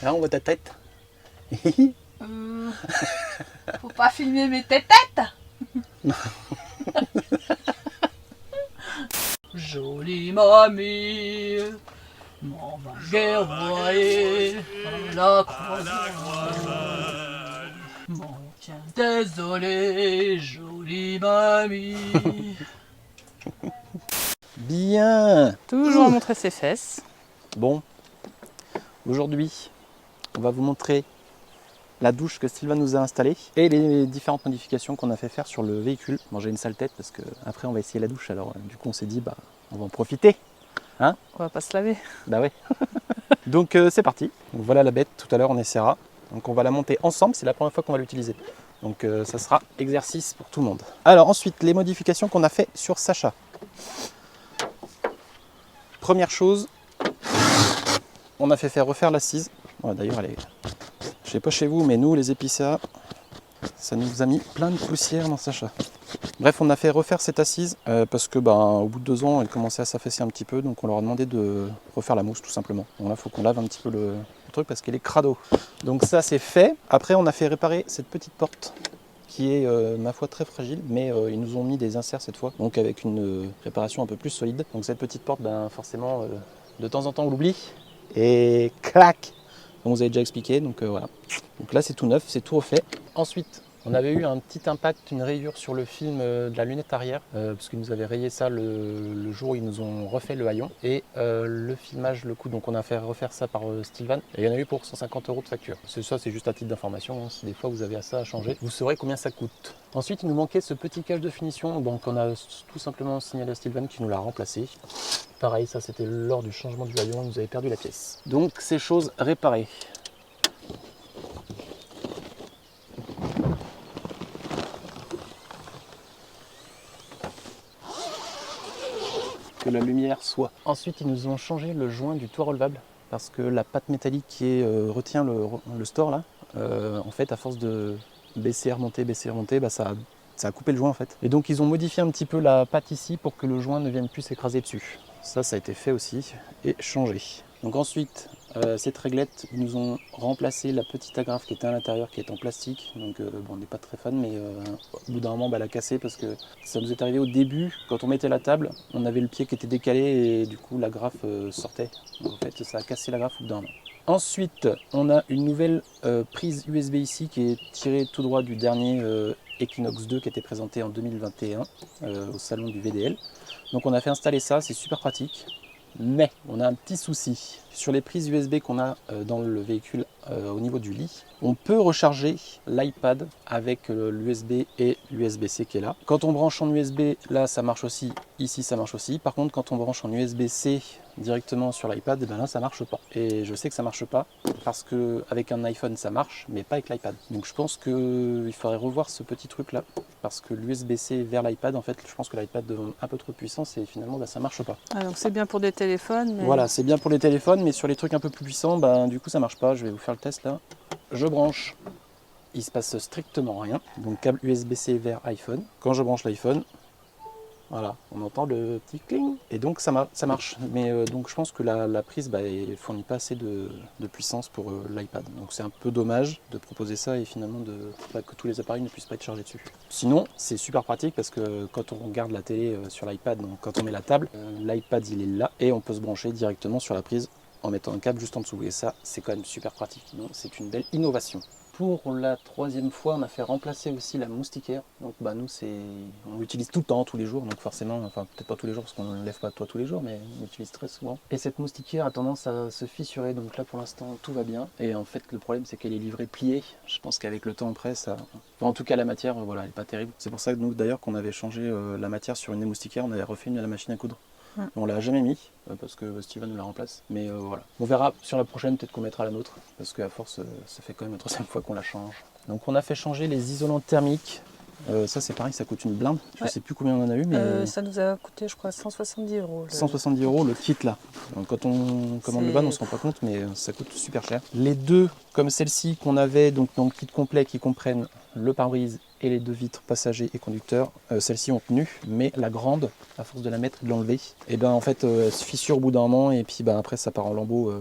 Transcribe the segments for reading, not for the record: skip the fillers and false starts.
Là, on voit ta tête. Faut pas filmer mes têtes. Jolie mamie, m'en va guerroyer à la croisade. Mon tiens, désolé, jolie mamie. Bien. Toujours montrer ses fesses. Bon, aujourd'hui, on va vous montrer la douche que Sylvain nous a installée et les différentes modifications qu'on a fait faire sur le véhicule. Bon, j'ai une sale tête parce que après on va essayer la douche, alors du coup on s'est dit bah on va en profiter. Hein? On va pas se laver. Bah ouais. Donc c'est parti. Donc, voilà la bête, tout à l'heure on essaiera. Donc on va la monter ensemble, c'est la première fois qu'on va l'utiliser. Donc ça sera exercice pour tout le monde. Alors ensuite, les modifications qu'on a fait sur Sacha. Première chose, on a fait faire refaire l'assise. Ouais, d'ailleurs elle est... Je sais pas chez vous, mais nous les épicéas, ça nous a mis plein de poussière dans Sacha. Bref, on a fait refaire cette assise parce que au bout de 2 ans, elle commençait à s'affaisser un petit peu, donc on leur a demandé de refaire la mousse tout simplement. Donc là, il faut qu'on lave un petit peu le truc parce qu'elle est crado. Donc ça, c'est fait. Après, on a fait réparer cette petite porte qui est, ma foi, très fragile, mais ils nous ont mis des inserts cette fois, donc avec une réparation un peu plus solide. Donc cette petite porte, forcément, de temps en temps, on l'oublie et clac. Comme vous avez déjà expliqué, donc voilà. Donc là, c'est tout neuf, c'est tout refait. Ensuite, on avait eu un petit impact, une rayure sur le film de la lunette arrière, parce qu'ils nous avaient rayé ça le jour où ils nous ont refait le haillon. Et le filmage, le coup, donc on a fait refaire ça par Sylvain. Et il y en a eu pour 150 € de facture. Ça, c'est juste à titre d'information. Hein. Si des fois vous avez ça à changer, vous saurez combien ça coûte. Ensuite, il nous manquait ce petit cage de finition. Donc on a tout simplement signalé à Sylvain qui nous l'a remplacé. Pareil, ça c'était lors du changement du haillon, il nous avait perdu la pièce. Donc ces choses réparées. Que la lumière soit. Ensuite, ils nous ont changé le joint du toit relevable parce que la pâte métallique qui retient le store là, en fait, à force de baisser, remonter, ça a coupé le joint en fait. Et donc, ils ont modifié un petit peu la pâte ici pour que le joint ne vienne plus s'écraser dessus. Ça a été fait aussi et changé. Donc ensuite, cette réglette, ils nous ont remplacé la petite agrafe qui était à l'intérieur, qui est en plastique. Donc on n'est pas très fan, mais au bout d'un moment, elle a cassé parce que ça nous est arrivé au début, quand on mettait la table, on avait le pied qui était décalé et du coup l'agrafe sortait. Donc en fait, ça a cassé l'agrafe au bout d'un moment. Ensuite, on a une nouvelle prise USB ici qui est tirée tout droit du dernier Equinox 2 qui a été présenté en 2021 au salon du VDL. Donc on a fait installer ça, c'est super pratique. Mais on a un petit souci. Sur les prises USB qu'on a dans le véhicule au niveau du lit, on peut recharger l'iPad avec l'USB et l'USB-C qui est là. Quand on branche en USB, là ça marche aussi, ici ça marche aussi. Par contre, quand on branche en USB-C directement sur l'iPad, là ça marche pas. Et je sais que ça marche pas parce qu'avec un iPhone ça marche, mais pas avec l'iPad. Donc je pense qu'il faudrait revoir ce petit truc là. Parce que l'USB-C vers l'iPad, en fait, je pense que l'iPad donne un peu trop de puissance et finalement ça marche pas. Ah, donc c'est bien pour des téléphones. Mais... Voilà, c'est bien pour les téléphones, mais sur les trucs un peu plus puissants, du coup ça marche pas. Je vais vous faire le test là. Je branche, il se passe strictement rien. Donc câble USB-C vers iPhone. Quand je branche l'iPhone, voilà, on entend le petit cling. Et donc ça marche. Mais donc je pense que la prise, elle fournit pas assez de puissance pour l'iPad. Donc c'est un peu dommage de proposer ça et finalement que tous les appareils ne puissent pas être chargés dessus. Sinon, c'est super pratique parce que quand on regarde la télé sur l'iPad, donc quand on met la table, l'iPad il est là et on peut se brancher directement sur la prise en mettant un câble juste en dessous. Et ça, c'est quand même super pratique. Donc c'est une belle innovation. Pour la 3e fois, on a fait remplacer aussi la moustiquaire. Donc nous, on l'utilise tout le temps, tous les jours. Donc forcément, enfin peut-être pas tous les jours parce qu'on ne lève pas de toit tous les jours, mais on l'utilise très souvent. Et cette moustiquaire a tendance à se fissurer. Donc là, pour l'instant, tout va bien. Et en fait, le problème, c'est qu'elle est livrée pliée. Je pense qu'avec le temps après, ça... Enfin, en tout cas, la matière, voilà, elle n'est pas terrible. C'est pour ça que nous, d'ailleurs, qu'on avait changé la matière sur une des moustiquaires, on avait refait une à la machine à coudre. On l'a jamais mis parce que Steven nous la remplace, mais voilà. On verra sur la prochaine, peut-être qu'on mettra la nôtre parce qu'à force, ça fait quand même la 3e fois qu'on la change. Donc on a fait changer les isolants thermiques. Ça c'est pareil, ça coûte une blinde. Je sais plus combien on en a eu, mais ça nous a coûté, je crois, 170 €. 170 € le kit là. Donc, quand on commande le van, on se rend pas compte, mais ça coûte super cher. Les deux, comme celle-ci qu'on avait donc dans le kit complet qui comprennent le pare-brise et les 2 vitres passagers et conducteurs, celles-ci ont tenu, mais la grande, à force de la mettre et de l'enlever, et en fait elle se fissure au bout d'un moment et puis après ça part en lambeaux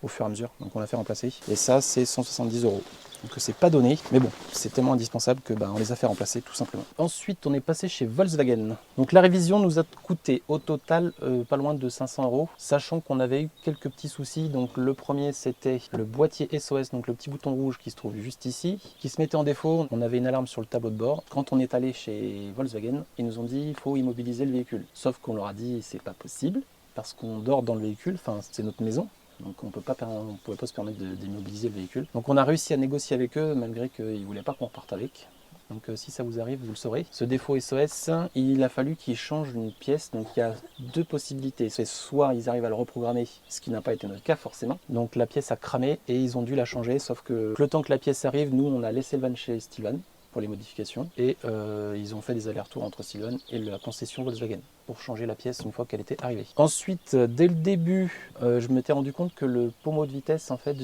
au fur et à mesure. Donc on l'a fait remplacer. Et ça, c'est 170 €. Donc c'est pas donné, mais bon, c'est tellement indispensable que on les a fait remplacer tout simplement. Ensuite, on est passé chez Volkswagen. Donc la révision nous a coûté au total pas loin de 500 €, sachant qu'on avait eu quelques petits soucis. Donc le premier, c'était le boîtier SOS, donc le petit bouton rouge qui se trouve juste ici, qui se mettait en défaut. On avait une alarme sur le tableau de bord. Quand on est allé chez Volkswagen, ils nous ont dit il faut immobiliser le véhicule. Sauf qu'on leur a dit c'est pas possible parce qu'on dort dans le véhicule, enfin c'est notre maison. Donc on ne pouvait pas se permettre d'immobiliser le véhicule. Donc on a réussi à négocier avec eux malgré qu'ils ne voulaient pas qu'on reparte avec. Donc si ça vous arrive, vous le saurez. Ce défaut SOS, il a fallu qu'ils changent une pièce. Donc il y a deux possibilités. C'est soit ils arrivent à le reprogrammer, ce qui n'a pas été notre cas forcément. Donc la pièce a cramé et ils ont dû la changer. Sauf que le temps que la pièce arrive, nous on a laissé le van chez Stilvan pour les modifications. Et ils ont fait des allers-retours entre Stilvan et la concession Volkswagen pour changer la pièce une fois qu'elle était arrivée. Ensuite, dès le début, je m'étais rendu compte que le pommeau de vitesse, en fait,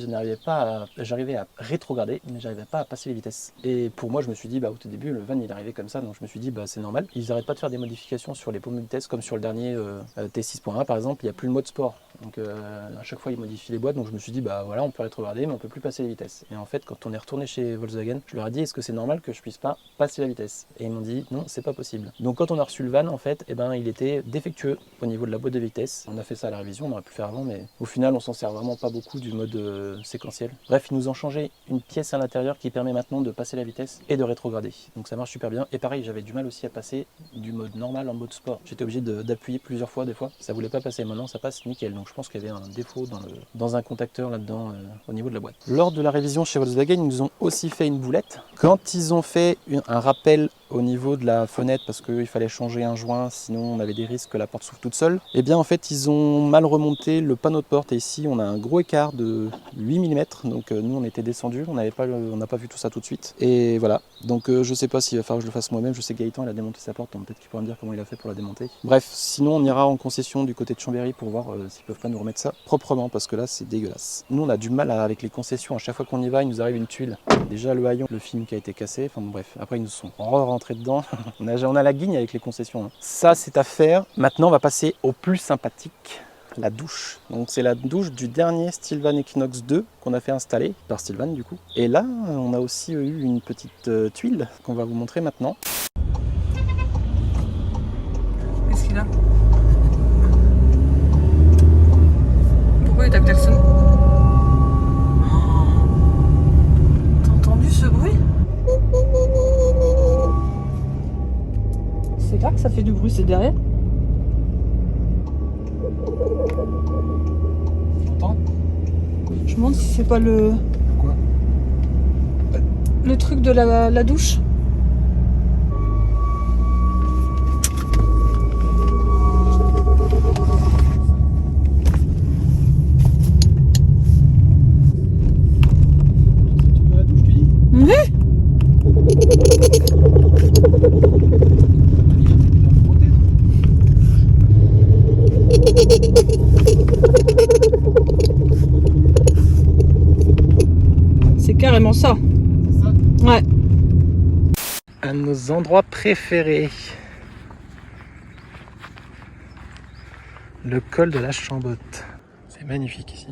j'arrivais à rétrograder, mais j'arrivais pas à passer les vitesses. Et pour moi, je me suis dit, au tout début, le van il arrivait comme ça, donc je me suis dit, c'est normal. Ils n'arrêtent pas de faire des modifications sur les pommeaux de vitesse, comme sur le dernier T6.1 par exemple, il n'y a plus le mode sport. Donc à chaque fois, ils modifient les boîtes, donc je me suis dit, voilà, on peut rétrograder, mais on peut plus passer les vitesses. Et en fait, quand on est retourné chez Volkswagen, je leur ai dit, est-ce que c'est normal que je puisse pas passer la vitesse? Et ils m'ont dit, non, c'est pas possible. Donc quand on a reçu le van, en fait, il était défectueux au niveau de la boîte de vitesse. On a fait ça à la révision, on aurait pu le faire avant, mais au final on s'en sert vraiment pas beaucoup du mode séquentiel. Bref, ils nous ont changé une pièce à l'intérieur qui permet maintenant de passer la vitesse et de rétrograder. Donc ça marche super bien. Et pareil, j'avais du mal aussi à passer du mode normal en mode sport. J'étais obligé d'appuyer plusieurs fois des fois. Ça voulait pas passer. Maintenant ça passe nickel. Donc je pense qu'il y avait un défaut dans un contacteur là-dedans au niveau de la boîte. Lors de la révision chez Volkswagen, ils nous ont aussi fait une boulette. Quand ils ont fait un rappel au niveau de la fenêtre parce qu'il fallait changer un joint, sinon on avait des risques que la porte s'ouvre toute seule. Et bien en fait ils ont mal remonté le panneau de porte et ici on a un gros écart de 8 mm. Donc nous on était descendus, on n'a pas vu tout ça tout de suite. Et voilà, donc je sais pas s'il va falloir que je le fasse moi-même. Je sais que Gaëtan il a démonté sa porte, donc peut-être qu'il pourra me dire comment il a fait pour la démonter. Bref, sinon on ira en concession du côté de Chambéry pour voir s'ils peuvent pas nous remettre ça proprement parce que là c'est dégueulasse. Nous on a du mal avec les concessions, à chaque fois qu'on y va il nous arrive une tuile. Déjà le haillon, le film qui a été cassé, enfin bon, bref, après ils nous sont rentrés dedans. On a la guigne avec les concessions. Ça, c'est à faire. Maintenant, on va passer au plus sympathique, la douche. Donc, c'est la douche du dernier Stilvan Equinox 2 qu'on a fait installer par Stilvan, du coup. Et là, on a aussi eu une petite tuile qu'on va vous montrer maintenant. Qu'est-ce qu'il a? Pourquoi il tape klaxon? T'as entendu ce bruit? C'est là que ça fait du bruit, c'est derrière. T'entends? Je me demande si c'est pas le... Quoi? Le truc de la douche. C'est le truc de la douche, tu dis? Oui. C'est carrément ça. C'est ça? Ouais. Un de nos endroits préférés. Le col de la Chambotte. C'est magnifique ici.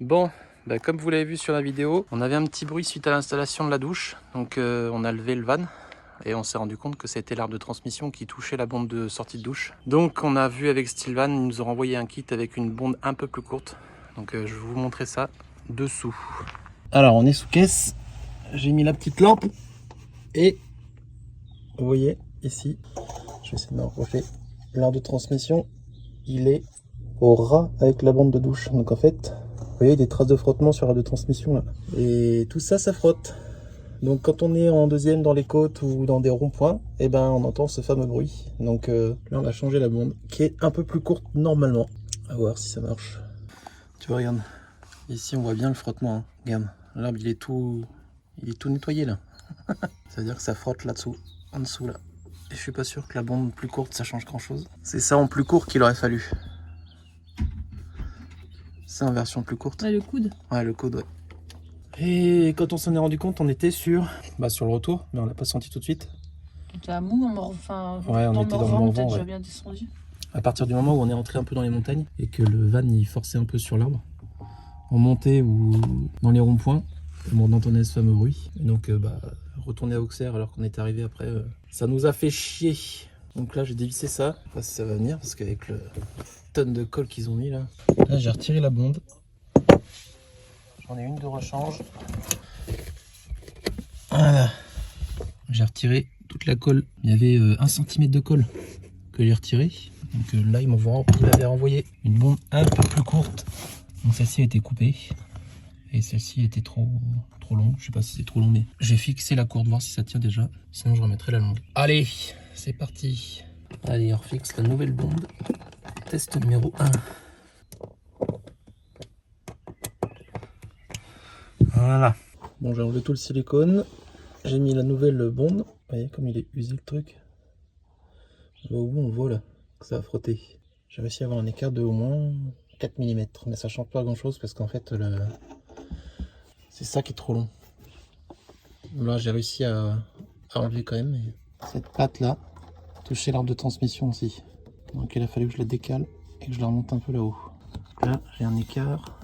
Bon, comme vous l'avez vu sur la vidéo, on avait un petit bruit suite à l'installation de la douche. Donc on a levé le van et on s'est rendu compte que c'était l'arbre de transmission qui touchait la bonde de sortie de douche. Donc on a vu avec Stilvan, ils nous ont renvoyé un kit avec une bonde un peu plus courte. Donc je vais vous montrer ça dessous. Alors on est sous caisse, j'ai mis la petite lampe et vous voyez ici, je vais essayer de me rapprocher, l'arbre de transmission, il est au ras avec la bande de douche. Donc en fait, vous voyez des traces de frottement sur l'arbre de transmission là. Et tout ça, ça frotte. Donc quand on est en deuxième dans les côtes ou dans des ronds-points, on entend ce fameux bruit. Donc là on a changé la bande qui est un peu plus courte normalement. À voir si ça marche. Tu vois, regarde. Ici on voit bien le frottement. Hein. Regarde, l'arbre il est tout nettoyé là. Ça veut dire que ça frotte là-dessous, en dessous là. Et je suis pas sûr que la bande plus courte ça change grand chose. C'est ça en plus court qu'il aurait fallu. C'est en version plus courte. Ouais, le coude. Ouais, le coude, ouais. Et quand on s'en est rendu compte, on était sur le retour, mais on l'a pas senti tout de suite. T'étais à Mou, enfin, Ouais, on était dans le Morvan, t'es déjà ouais. bien descendu. À partir du moment où on est rentré un peu dans les montagnes et que le van il forçait un peu sur l'arbre, on montait ou dans les ronds-points, et on entendait ce fameux bruit. Et donc retourner à Auxerre alors qu'on est arrivé après, ça nous a fait chier. Donc là j'ai dévissé ça, je sais pas si ça va venir parce qu'avec le tonne de colle qu'ils ont mis là. Là j'ai retiré la bonde. J'en ai une de rechange. Voilà. J'ai retiré toute la colle. Il y avait 1 cm de colle que j'ai retiré. Donc là il m'avait renvoyé une bonde un peu plus courte. Donc celle-ci a été coupée. Et celle-ci était trop longue. Je sais pas si c'est trop long, mais j'ai fixé la courbe, voir si ça tient déjà. Sinon je remettrai la longue. Allez, c'est parti. Allez, on refixe la nouvelle bonde. Test numéro 1. Voilà. Bon, j'ai enlevé tout le silicone. J'ai mis la nouvelle bonde. Vous voyez comme il est usé le truc. Au bout on voit là que ça a frotté. J'ai réussi à avoir un écart de au moins 4 mm. Mais ça change pas grand chose parce qu'en fait c'est ça qui est trop long. Là j'ai réussi à enlever quand même. Mais cette patte là touchait l'arbre de transmission aussi. Donc il a fallu que je la décale et que je la remonte un peu là-haut. Là j'ai un écart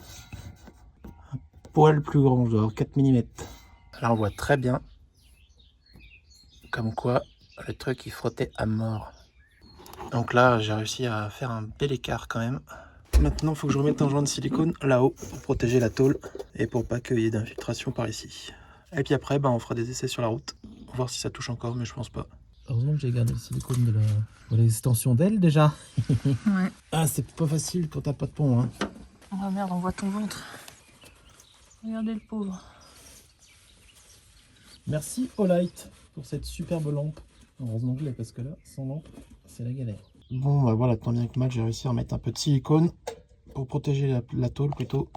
un poil plus grand, je dois avoir 4 mm. Là on voit très bien comme quoi le truc il frottait à mort. Donc là j'ai réussi à faire un bel écart quand même. Maintenant il faut que je remette un joint de silicone là-haut pour protéger la tôle et pour pas qu'il y ait d'infiltration par ici. Et puis après on fera des essais sur la route. On va voir si ça touche encore, mais je pense pas. Heureusement que j'ai gardé le silicone de l'extension d'aile déjà. Ouais. Ah c'est pas facile quand t'as pas de pont hein. Oh merde, on voit ton ventre. Regardez le pauvre. Merci Olight pour cette superbe lampe. Heureusement que je l'ai parce que là, sans lampe, c'est la galère. Bon bah voilà, tant bien que mal, j'ai réussi à mettre un peu de silicone pour protéger la tôle plutôt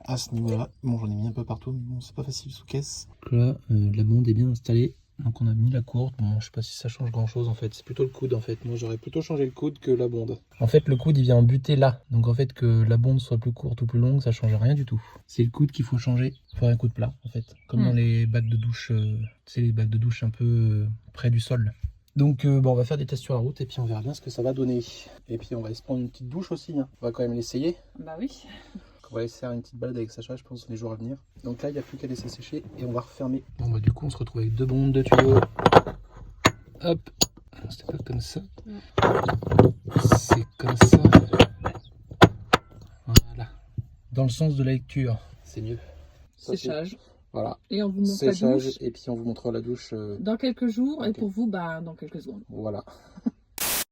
à ce niveau-là. Bon, j'en ai mis un peu partout, mais bon, c'est pas facile sous caisse. Donc là, la bonde est bien installée. Donc on a mis la courte. Bon, je sais pas si ça change grand-chose en fait. C'est plutôt le coude en fait. Moi, j'aurais plutôt changé le coude que la bonde. En fait, le coude, il vient buter là. Donc en fait, que la bonde soit plus courte ou plus longue, ça change rien du tout. C'est le coude qu'il faut changer pour un coude plat en fait. Comme dans les bacs de douche, tu sais, les bacs de douche un peu près du sol. Donc bon, on va faire des tests sur la route et puis on verra bien ce que ça va donner. Et puis on va se prendre une petite douche aussi. Hein. On va quand même l'essayer. Bah oui. On va essayer une petite balade avec Sacha, je pense, les jours à venir. Donc là, il n'y a plus qu'à laisser sécher et on va refermer. Bon bah du coup, on se retrouve avec 2 bondes de tuyaux. Hop. C'était pas comme ça. C'est comme ça. Voilà. Dans le sens de la lecture, c'est mieux. Séchage. Voilà. Et on vous montre Séchage, la douche. et puis on vous montrera la douche. Dans quelques jours, okay. Et pour vous, bah, dans quelques secondes. Voilà.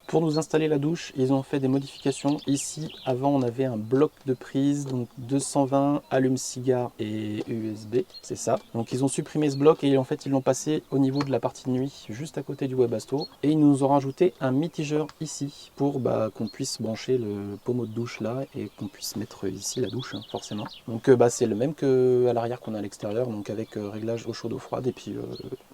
Pour nous installer la douche, ils ont fait des modifications. Ici, avant, on avait un bloc de prise, donc 220 allume-cigare et USB, c'est ça. Donc ils ont supprimé ce bloc et en fait, ils l'ont passé au niveau de la partie de nuit, juste à côté du Webasto. Et ils nous ont rajouté un mitigeur ici pour qu'on puisse brancher le pommeau de douche là et qu'on puisse mettre ici la douche, hein, forcément. Donc c'est le même qu'à l'arrière qu'on a à l'extérieur, donc avec réglage eau chaude, eau froide et puis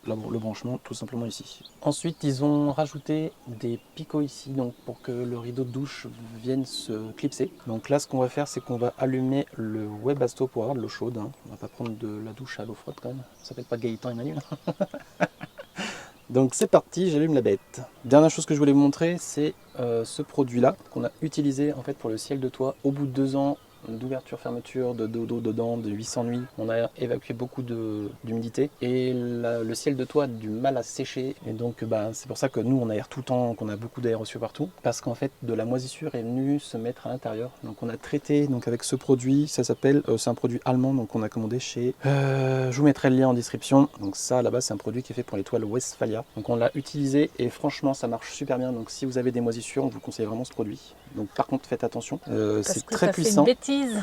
le branchement tout simplement ici. Ensuite, ils ont rajouté des picots ici, donc pour que le rideau de douche vienne se clipser. Donc là, ce qu'on va faire, c'est qu'on va allumer le Webasto pour avoir de l'eau chaude. Hein. On va pas prendre de la douche à l'eau froide quand même. Ça s'appelle pas Gaëtan et Manu. Donc c'est parti, j'allume la bête. Dernière chose que je voulais vous montrer, c'est ce produit-là qu'on a utilisé en fait pour le ciel de toit. Au bout de 2 ans d'ouverture-fermeture, de dodo dedans, de 800 nuits, on a évacué beaucoup d'humidité et le ciel de toit a du mal à sécher et donc c'est pour ça que nous on aère tout le temps, qu'on a beaucoup d'air reçu partout parce qu'en fait de la moisissure est venue se mettre à l'intérieur. Donc on a traité donc avec ce produit, ça s'appelle, c'est un produit allemand donc on a commandé chez, je vous mettrai le lien en description. Donc ça là-bas c'est un produit qui est fait pour les toiles Westphalia. Donc on l'a utilisé et franchement ça marche super bien. Donc si vous avez des moisissures, on vous conseille vraiment ce produit. Donc par contre faites attention, c'est très puissant.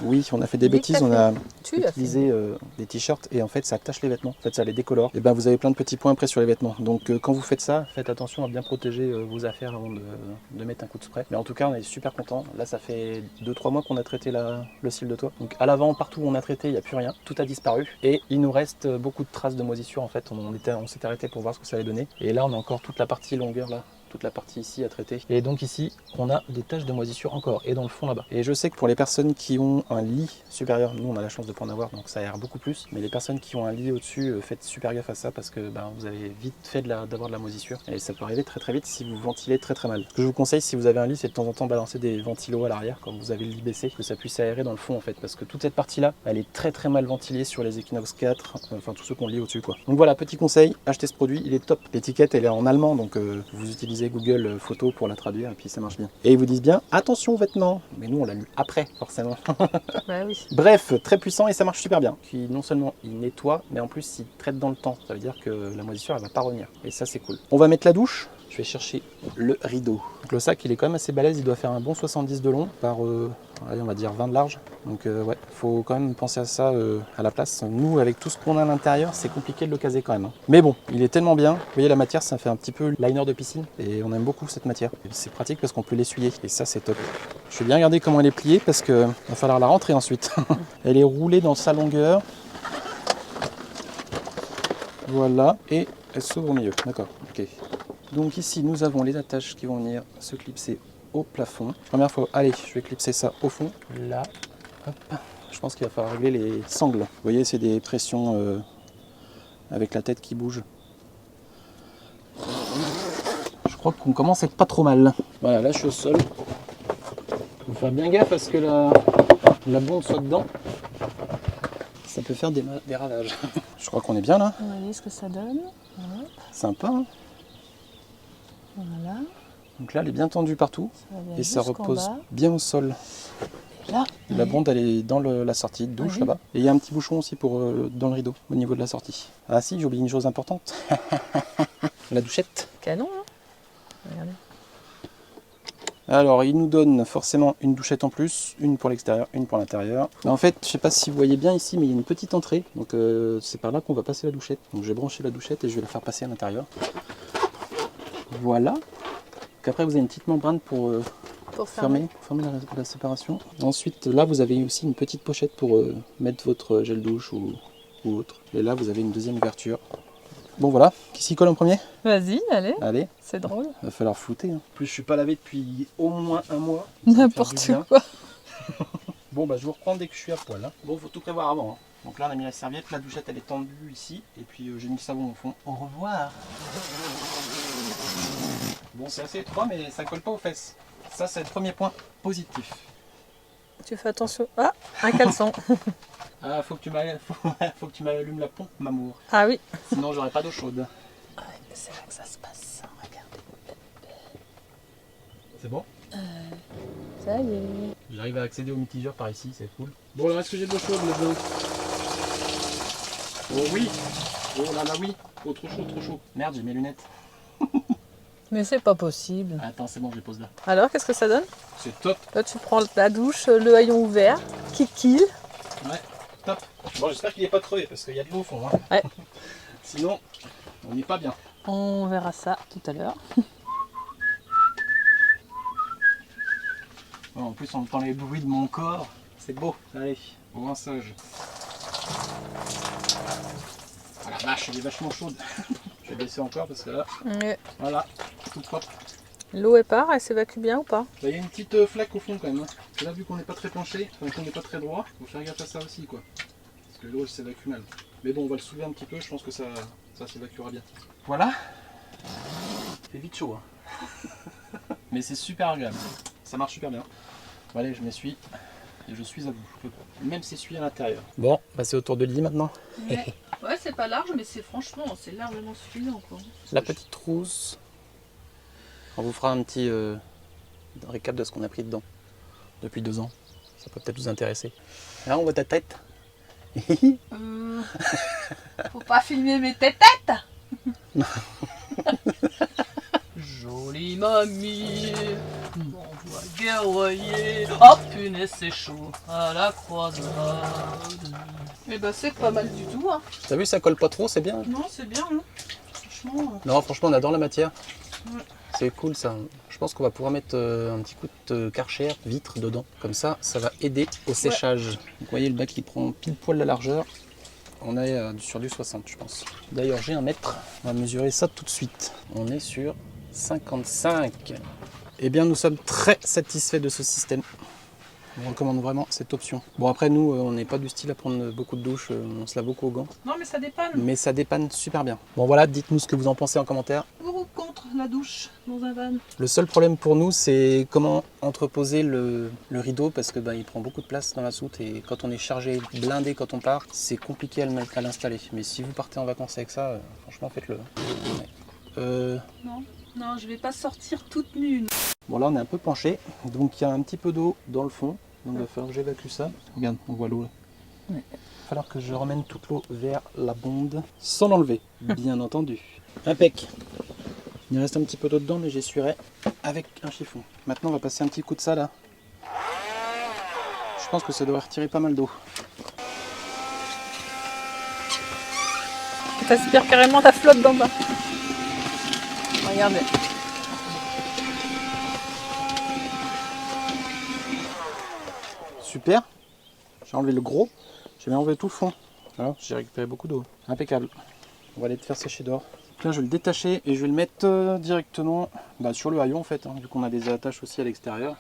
Oui, on a fait des bêtises, on a utilisé des t-shirts et en fait ça tâche les vêtements, en fait ça les décolore. Et vous avez plein de petits points après sur les vêtements. Donc quand vous faites ça, faites attention à bien protéger vos affaires avant de mettre un coup de spray. Mais en tout cas on est super content. Là ça fait 2-3 mois qu'on a traité le ciel de toit. Donc à l'avant, partout où on a traité, il n'y a plus rien, tout a disparu. Et il nous reste beaucoup de traces de moisissure en fait. On s'était arrêté pour voir ce que ça allait donner. Et là on a encore toute la partie longueur là toute la partie ici à traiter. Et donc ici, on a des taches de moisissure encore, et dans le fond là-bas. Et je sais que pour les personnes qui ont un lit supérieur, nous on a la chance de ne pas en avoir, donc ça aère beaucoup plus, mais les personnes qui ont un lit au-dessus, faites super gaffe à ça, parce que vous avez vite fait d'avoir de la moisissure, et ça peut arriver très très vite si vous ventilez très très mal. Ce que je vous conseille si vous avez un lit, c'est de temps en temps balancer des ventilos à l'arrière, quand vous avez le lit baissé, que ça puisse aérer dans le fond en fait, parce que toute cette partie-là, elle est très très mal ventilée sur les Equinox 4, enfin tous ceux qu'on lit au-dessus quoi. Donc voilà, petit conseil, achetez ce produit, il est top. L'étiquette elle est en allemand, donc vous utilisez Google Photos pour la traduire, et puis ça marche bien. Et ils vous disent bien, attention aux vêtements, mais nous on l'a lu après, forcément. Bah oui. Bref, très puissant et ça marche super bien. Qui non seulement il nettoie, mais en plus il traite dans le temps. Ça veut dire que la moisissure elle va pas revenir. Et ça c'est cool. On va mettre la douche. Je vais chercher le rideau. Donc le sac il est quand même assez balèze, il doit faire un bon 70 de long par allez, on va dire 20 de large. Donc ouais, faut quand même penser à ça à la place. Nous avec tout ce qu'on a à l'intérieur, c'est compliqué de le caser quand même. Hein. Mais bon, il est tellement bien. Vous voyez la matière, ça fait un petit peu liner de piscine et on aime beaucoup cette matière. C'est pratique parce qu'on peut l'essuyer et ça c'est top. Je vais bien regarder comment elle est pliée parce que va falloir la rentrer ensuite. Elle est roulée dans sa longueur. Voilà, et elle s'ouvre au milieu. D'accord, ok. Donc ici, nous avons les attaches qui vont venir se clipser au plafond. Première fois, allez, je vais clipser ça au fond. Là, hop. Je pense qu'il va falloir régler les sangles. Vous voyez, c'est des pressions avec la tête qui bouge. Je crois qu'on commence à être pas trop mal. Voilà, là je suis au sol. Il faut faire bien gaffe à ce que la bombe soit dedans. Ça peut faire des ravages. Je crois qu'on est bien là. On va voir ce que ça donne. Hop. Sympa. Hein, voilà. donc là, elle est bien tendue partout. Et ça repose bien au sol. Et là, la bonde, elle est dans la sortie de douche là-bas. Et il y a un petit bouchon aussi pour dans le rideau, au niveau de la sortie. Ah si, j'ai oublié une chose importante. La douchette. Canon, hein. Regardez. Alors, il nous donne forcément une douchette en plus, une pour l'extérieur, une pour l'intérieur. En fait, je sais pas si vous voyez bien ici, mais il y a une petite entrée. Donc c'est par là qu'on va passer la douchette. Donc je vais brancher la douchette et je vais la faire passer à l'intérieur. Voilà. Qu'après vous avez une petite membrane pour fermer la séparation. Ensuite, là vous avez aussi une petite pochette pour mettre votre gel douche ou autre. Et là vous avez une deuxième ouverture. Bon voilà, qui s'y colle en premier? Vas-y, allez. Allez. C'est drôle. Va falloir flouter. Hein. En plus je suis pas lavé depuis au moins un mois. N'importe quoi. Bon bah je vous reprends dès que je suis à poil. Hein. Bon, faut tout prévoir avant. Hein. Donc là on a mis la serviette, la douchette elle est tendue ici. Et puis j'ai mis le savon au fond. Au revoir. Bon c'est assez étroit mais ça colle pas aux fesses. Ça c'est le premier point positif. Tu fais attention. Ah, un caleçon. Ah faut que tu m'allumes la pompe Mamour. Ah oui. Sinon j'aurai pas d'eau chaude. Ouais, c'est là que ça se passe. Regardez. C'est bon? Ça y est. J'arrive à accéder au mitigeur par ici, c'est cool. Bon alors est-ce que j'ai de l'eau chaude maintenant? Oh oui. Oh là là oui. Oh trop chaud, trop chaud. Merde j'ai mes lunettes. Mais c'est pas possible. Attends c'est bon je les pose là. Alors, qu'est-ce que ça donne? C'est top. Là, tu prends la douche, le haillon ouvert, kikil. Ouais, top. Bon, j'espère qu'il n'est pas crevé parce qu'il y a de l'eau au fond. Hein. Ouais. Sinon, on n'est pas bien. On verra ça tout à l'heure. Bon, en plus, on entend les bruits de mon corps. C'est beau. Allez, au rinçage. Ah la vache, elle est vachement chaude. Je vais baisser encore parce que là, Ouais. voilà, tout propre. L'eau est part, elle s'évacue bien ou pas? Il y a une petite flaque au fond quand même. Hein. Là, vu qu'on n'est pas très penché, enfin, qu'on n'est pas très droit, il faut faire gaffe à ça aussi, quoi. Parce que l'eau, elle s'évacue mal. Mais bon, on va le soulever un petit peu, je pense que ça s'évacuera bien. Voilà. C'est vite chaud. Hein. Mais c'est super agréable. Ça marche super bien. Bon, allez, je m'essuie. Et je suis à vous. Je peux même s'essuyer à l'intérieur. Bon, bah c'est au tour de lit maintenant. Ouais, c'est pas large, mais c'est franchement, c'est largement suffisant, quoi. La petite trousse. On vous fera un petit récap de ce qu'on a pris dedans depuis 2 ans. Ça peut peut-être vous intéresser. Là, on voit ta tête. Faut pas filmer mes tétettes. Jolie mamie, m'envoie guerrier. Oh punaise, c'est chaud à la croisade. Eh ben, c'est pas mal du tout, hein. T'as vu, ça colle pas trop, c'est bien. Non, c'est bien, hein. Franchement. Non, franchement, on adore la matière. Ouais. C'est cool ça. Je pense qu'on va pouvoir mettre un petit coup de Karcher, vitre dedans. Comme ça, ça va aider au séchage. Donc, vous voyez le bac, il prend pile poil la largeur. On est sur du 60, je pense. D'ailleurs, j'ai un mètre. On va mesurer ça tout de suite. On est sur 55. Eh bien, nous sommes très satisfaits de ce système. On recommande vraiment cette option. Bon, après, nous, on n'est pas du style à prendre beaucoup de douches, on se lave beaucoup aux gants. Non, mais ça dépanne. Mais ça dépanne super bien. Bon, voilà, dites-nous ce que vous en pensez en commentaire. Pour ou contre la douche dans un van? Le seul problème pour nous, c'est comment entreposer le rideau, parce que il prend beaucoup de place dans la soute et quand on est chargé, blindé quand on part, c'est compliqué à l'installer. Mais si vous partez en vacances avec ça, franchement, faites-le. Ouais. Non, je vais pas sortir toute nue. Bon, là, on est un peu penché, donc il y a un petit peu d'eau dans le fond, donc il va falloir que j'évacue ça. Regarde, on voit l'eau. Il va falloir que je ramène toute l'eau vers la bonde, sans l'enlever, bien entendu. Impec. Il reste un petit peu d'eau dedans, mais j'essuierai avec un chiffon. Maintenant, on va passer un petit coup de ça là. Je pense que ça devrait retirer pas mal d'eau. T'aspires carrément la flotte d'en bas. Regardez. Super. J'ai enlevé le gros. J'ai bien enlevé tout le fond. Voilà, j'ai récupéré beaucoup d'eau. Impeccable. On va aller le faire sécher dehors. Donc là, je vais le détacher et je vais le mettre directement sur le haillon en fait, vu qu'on a des attaches aussi à l'extérieur.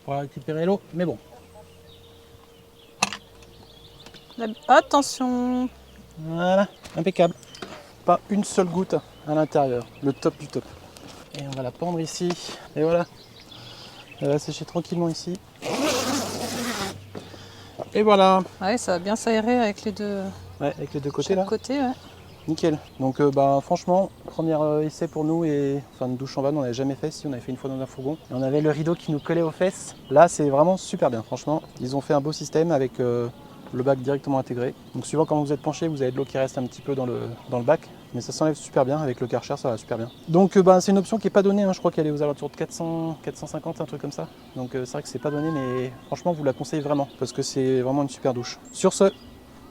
Pour récupérer l'eau, mais bon. Attention. Voilà, impeccable. Pas une seule goutte à l'intérieur. Le top du top. Et on va la pendre ici. Et voilà. Elle va sécher tranquillement ici. Et voilà. Ouais, ça va bien s'aérer avec les deux. Ouais, avec les deux côtés là. Côté, ouais. Nickel. Donc franchement, premier essai pour nous et enfin une douche en van, on n'avait jamais fait. Si on avait fait une fois dans un fourgon. Et on avait le rideau qui nous collait aux fesses. Là, c'est vraiment super bien. Franchement, ils ont fait un beau système avec le bac directement intégré. Donc suivant comment vous êtes penché, vous avez de l'eau qui reste un petit peu dans le bac. Mais ça s'enlève super bien avec le Karcher, ça va super bien. Donc c'est une option qui n'est pas donnée, je crois qu'elle est aux alentours de 400, 450, un truc comme ça. Donc c'est vrai que c'est pas donné, mais franchement vous la conseillez vraiment parce que c'est vraiment une super douche. Sur ce,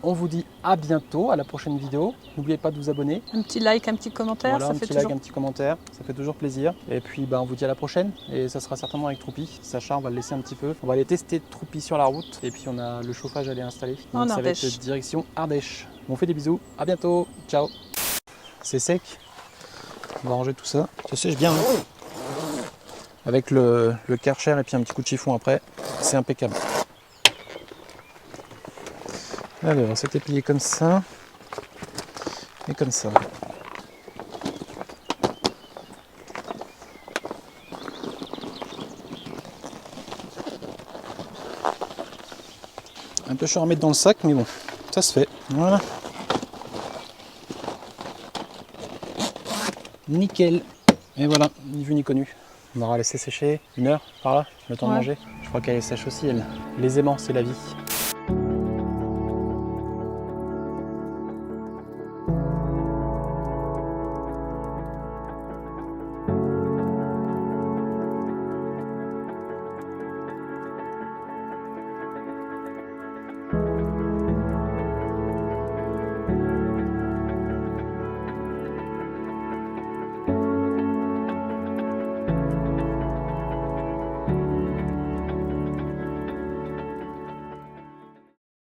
on vous dit à bientôt, à la prochaine vidéo. N'oubliez pas de vous abonner. Un petit like, un petit commentaire, Voilà, ça un fait petit toujours... like, un petit commentaire, ça fait toujours plaisir. Et puis on vous dit à la prochaine, et ça sera certainement avec Troupi. Sacha, on va le laisser un petit peu. On va aller tester Troupi sur la route, et puis on a le chauffage à aller installer. En Donc ça va Ardèche. être direction Ardèche. On fait des bisous, à bientôt, ciao. C'est sec, on va ranger tout ça. Ça sèche bien, hein. Avec le Karcher et puis un petit coup de chiffon après, c'est impeccable. Alors, c'était plié comme ça, et comme ça. Un peu chaud à remettre dans le sac, mais bon, ça se fait. Voilà. Nickel. Et voilà, ni vu ni connu. On aura laissé sécher 1 heure par là, le temps de manger. Je crois qu'elle est sèche aussi, elle. Les aimants, c'est la vie.